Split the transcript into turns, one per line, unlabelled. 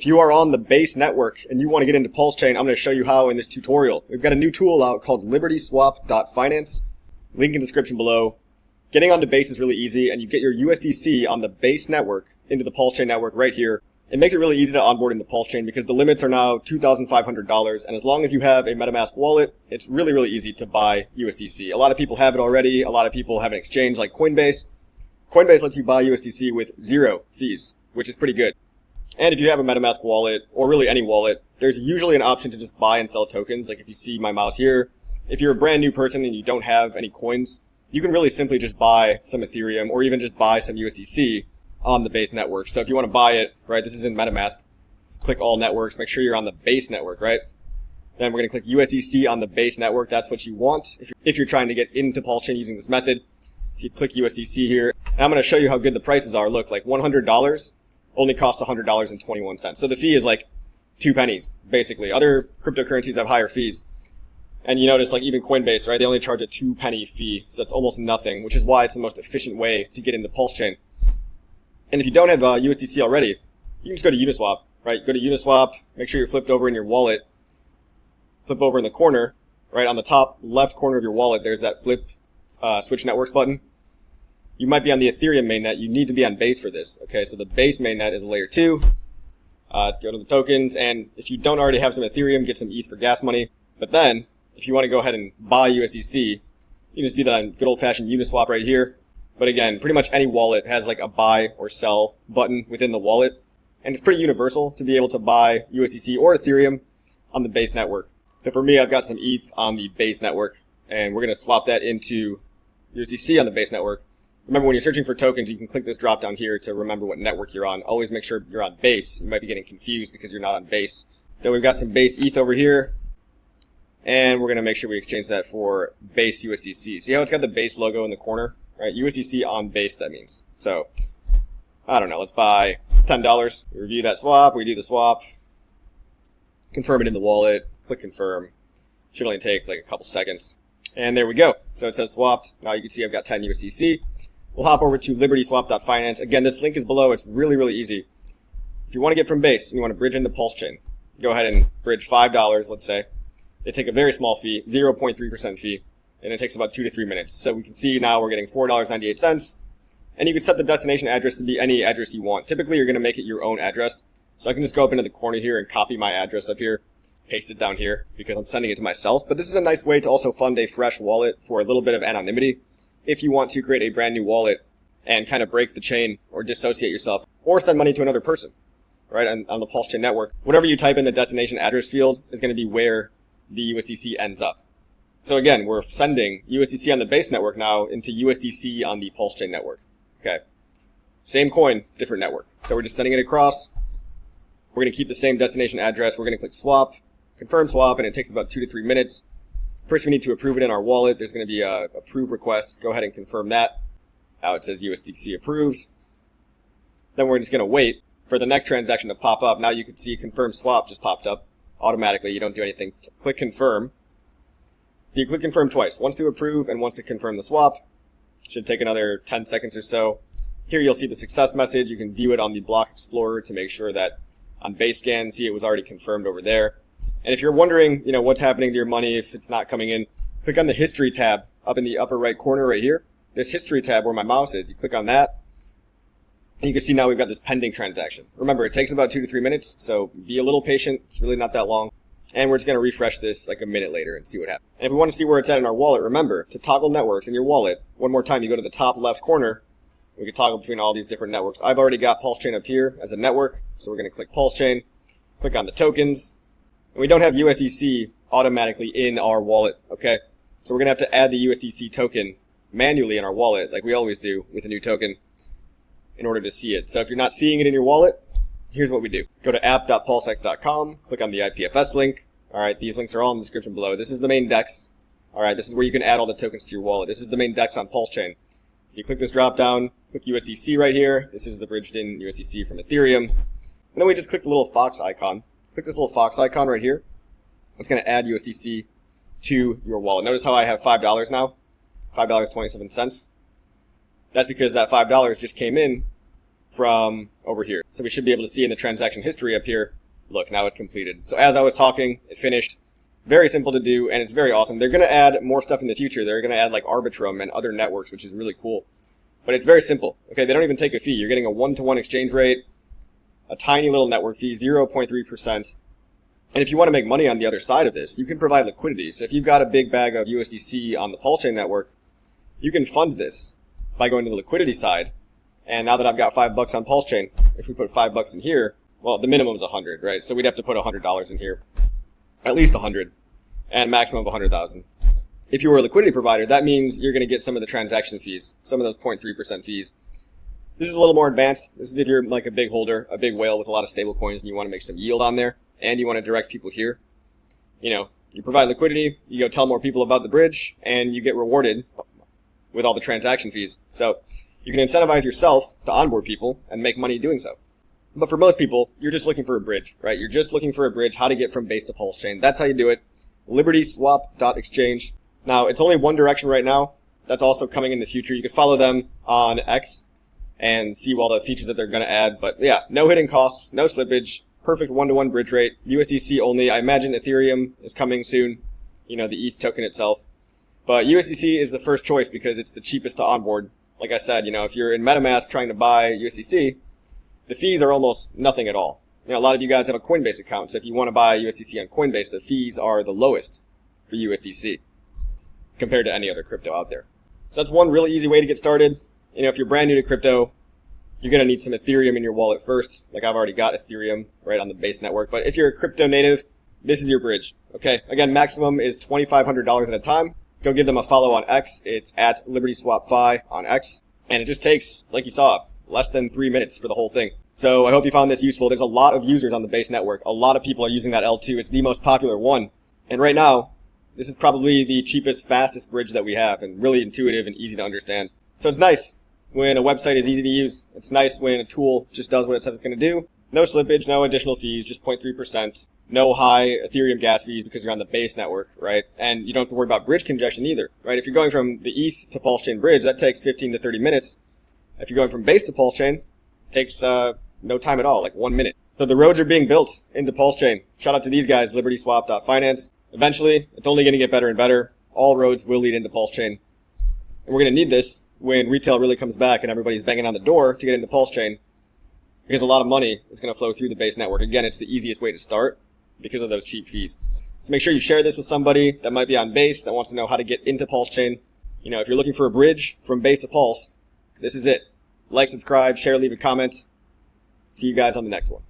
If you are on the base network and you want to get into PulseChain, I'm going to show you how in this tutorial. We've got a new tool out called libertyswap.finance. Link in description below. Getting onto base is really easy, and you get your USDC on the base network into the PulseChain network right here. It makes it really easy to onboard into PulseChain because the limits are now $2,500, and as long as you have a MetaMask wallet, it's really, really easy to buy USDC. A lot of people have it already. A lot of people have an exchange like Coinbase. Coinbase lets you buy USDC with 0 fees, which is pretty good. And if you have a MetaMask wallet, or really any wallet, there's usually an option to just buy and sell tokens. Like if you see my mouse here, if you're a brand new person and you don't have any coins, you can really simply just buy some Ethereum or even just buy some USDC on the base network. So if you want to buy it, right, this is in MetaMask, click all networks, make sure you're on the base network, right? Then we're going to click USDC on the base network. That's what you want if you're trying to get into PulseChain using this method. So you click USDC here, and I'm going to show you how good the prices are. Look, like $100 only costs $100.21. So the fee is like 2 pennies, basically. Other cryptocurrencies have higher fees. And you notice, like, even Coinbase, right, they only charge a 2 penny fee, so it's almost nothing, which is why it's the most efficient way to get into PulseChain. And if you don't have USDC already, you can just go to Uniswap, right? Go to Uniswap, make sure you're flipped over in your wallet. Flip over in the corner, right, on the top left corner of your wallet, there's that switch networks button. You might be on the Ethereum mainnet. You need to be on base for this, okay? So the base mainnet is a layer 2. Let's go to the tokens, and if you don't already have some Ethereum, get some ETH for gas money. But then, if you want to go ahead and buy USDC, you can just do that on good old-fashioned Uniswap right here. But again, pretty much any wallet has like a buy or sell button within the wallet. And it's pretty universal to be able to buy USDC or Ethereum on the base network. So for me, I've got some ETH on the base network, and we're going to swap that into USDC on the base network. Remember, when you're searching for tokens, you can click this drop down here to remember what network you're on. Always make sure you're on base. You might be getting confused because you're not on base. So we've got some base ETH over here. And we're going to make sure we exchange that for base USDC. See how it's got the base logo in the corner? Right? USDC on base, that means. So, I don't know. Let's buy $10. We review that swap. We do the swap. Confirm it in the wallet. Click confirm. Should only take like a couple seconds. And there we go. So it says swapped. Now you can see I've got 10 USDC. We'll hop over to libertyswap.finance. Again, this link is below. It's really, really easy. If you want to get from base and you want to bridge into PulseChain, go ahead and bridge $5, let's say. They take a very small fee, 0.3% fee, and it takes about 2 to 3 minutes. So we can see now we're getting $4.98, and you can set the destination address to be any address you want. Typically, you're going to make it your own address. So I can just go up into the corner here and copy my address up here, paste it down here, because I'm sending it to myself. But this is a nice way to also fund a fresh wallet for a little bit of anonymity if you want to create a brand new wallet and kind of break the chain or dissociate yourself or send money to another person, right, on the PulseChain network. Whatever you type in the destination address field is going to be where the USDC ends up. So again, we're sending USDC on the base network now into USDC on the PulseChain network. Okay. Same coin, different network. So we're just sending it across. We're going to keep the same destination address. We're going to click swap, confirm swap, and it takes about 2 to 3 minutes. First, we need to approve it in our wallet. There's going to be a approve request. Go ahead and confirm that. Now it says USDC approved. Then we're just going to wait for the next transaction to pop up. Now you can see confirm swap just popped up. Automatically, you don't do anything. Click confirm. So you click confirm twice, once to approve and once to confirm the swap. Should take another 10 seconds or so. Here you'll see the success message. You can view it on the block explorer to make sure that on base scan, see it was already confirmed over there. And if you're wondering, what's happening to your money if it's not coming in, click on the history tab up in the upper right corner right here. This history tab where my mouse is, you click on that. And you can see now we've got this pending transaction. Remember, it takes about 2 to 3 minutes, so be a little patient. It's really not that long. And we're just going to refresh this like a minute later and see what happens. And if we want to see where it's at in our wallet, remember to toggle networks in your wallet. One more time, you go to the top left corner. We can toggle between all these different networks. I've already got PulseChain up here as a network, so we're going to click PulseChain, click on the tokens. And we don't have USDC automatically in our wallet, okay? So we're going to have to add the USDC token manually in our wallet like we always do with a new token, in order to see it. So if you're not seeing it in your wallet, here's what we do. Go to app.pulsex.com, click on the IPFS link. All right, these links are all in the description below. This is the main DEX. All right, this is where you can add all the tokens to your wallet. This is the main DEX on PulseChain. So you click this drop down, click USDC right here. This is the bridged in USDC from Ethereum. And then we just click the little fox icon. Click this little fox icon right here. It's going to add USDC to your wallet. Notice how I have $5 now, $5.27. That's because that $5 just came in from over here. So we should be able to see in the transaction history up here, look, now it's completed. So as I was talking, it finished. Very simple to do, and it's very awesome. They're going to add more stuff in the future. They're going to add like Arbitrum and other networks, which is really cool. But it's very simple. Okay, they don't even take a fee. You're getting a 1-to-1 exchange rate, a tiny little network fee, 0.3%. And if you want to make money on the other side of this, you can provide liquidity. So if you've got a big bag of USDC on the PulseChain network, you can fund this by going to the liquidity side. And now that I've got $5 on PulseChain, if we put $5 in here, well, the minimum is 100, right? So we'd have to put $100 in here. At least 100, and maximum of 100,000. If you were a liquidity provider, that means you're going to get some of the transaction fees, some of those 0.3% fees. This is a little more advanced. This is if you're like a big holder, a big whale with a lot of stable coins, and you want to make some yield on there, and you want to direct people here. You know, you provide liquidity, you go tell more people about the bridge, and you get rewarded with all the transaction fees. So you can incentivize yourself to onboard people and make money doing so. But for most people, you're just looking for a bridge, right? You're just looking for a bridge, how to get from base to PulseChain. That's how you do it. libertyswap.exchange. Now, it's only one direction right now. That's also coming in the future. You can follow them on X and see all the features that they're going to add. But yeah, no hidden costs, no slippage, perfect 1-to-1 bridge rate, USDC only. I imagine Ethereum is coming soon, you know, the ETH token itself. But USDC is the first choice because it's the cheapest to onboard. Like I said, you know, if you're in MetaMask trying to buy USDC, the fees are almost nothing at all. You know, a lot of you guys have a Coinbase account, so if you want to buy USDC on Coinbase, the fees are the lowest for USDC compared to any other crypto out there. So that's one really easy way to get started. You know, if you're brand new to crypto, you're going to need some Ethereum in your wallet first. Like I've already got Ethereum right on the base network. But if you're a crypto native, this is your bridge. Okay, again, maximum is $2,500 at a time. Go give them a follow on X. It's at libertyswap.fi on X. And it just takes, like you saw, less than 3 minutes for the whole thing. So I hope you found this useful. There's a lot of users on the base network. A lot of people are using that L2. It's the most popular one. And right now, this is probably the cheapest, fastest bridge that we have, and really intuitive and easy to understand. So it's nice when a website is easy to use. It's nice when a tool just does what it says it's going to do. No slippage, no additional fees, just 0.3%. No high Ethereum gas fees because you're on the base network, right? And you don't have to worry about bridge congestion either, right? If you're going from the ETH to PulseChain bridge, that takes 15 to 30 minutes. If you're going from base to PulseChain, it takes no time at all, like 1 minute. So the roads are being built into PulseChain. Shout out to these guys, libertyswap.finance. Eventually, it's only going to get better and better. All roads will lead into PulseChain. And we're going to need this when retail really comes back and everybody's banging on the door to get into PulseChain, because a lot of money is going to flow through the base network. Again, it's the easiest way to start because of those cheap fees. So make sure you share this with somebody that might be on base that wants to know how to get into PulseChain. You know, if you're looking for a bridge from base to Pulse, this is it. Like, subscribe, share, leave a comment. See you guys on the next one.